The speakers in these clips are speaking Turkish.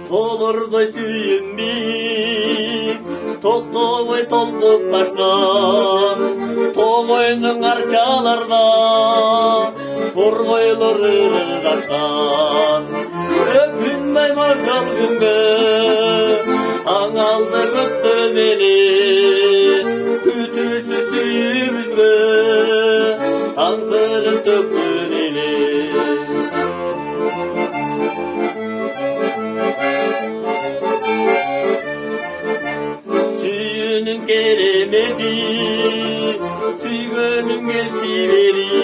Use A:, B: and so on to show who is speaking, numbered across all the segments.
A: Толырдай сүйінбей, тоқтауай толқып қашқан, тоғайның арчаларда, торғайлар үріп ашқан. Өкінбай машал күнге, таң алды көктемелі, күтісі сүйімізге, таң сырын төккенелі. Suyunun keremeti, suygunun elçileri,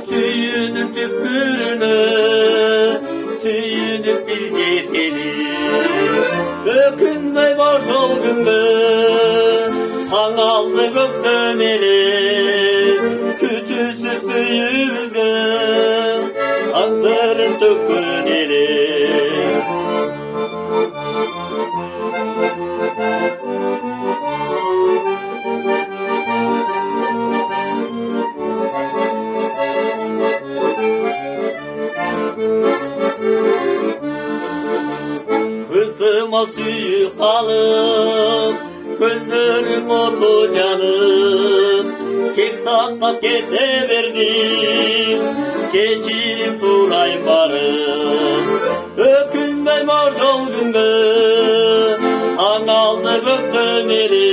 A: suyunun tüpürüne, suyunun biz yeteli. Ökünmey boş ol günde, taң aldı göktemeli, kütüsü suyumuzga, taң sırın tökkeneli. Kızıma suyu kalıp, gözlerim otu canım, kek saklap kete verdim, geçirim surayım barım. Ökünmey maşal günde, taң aldı göktemeli,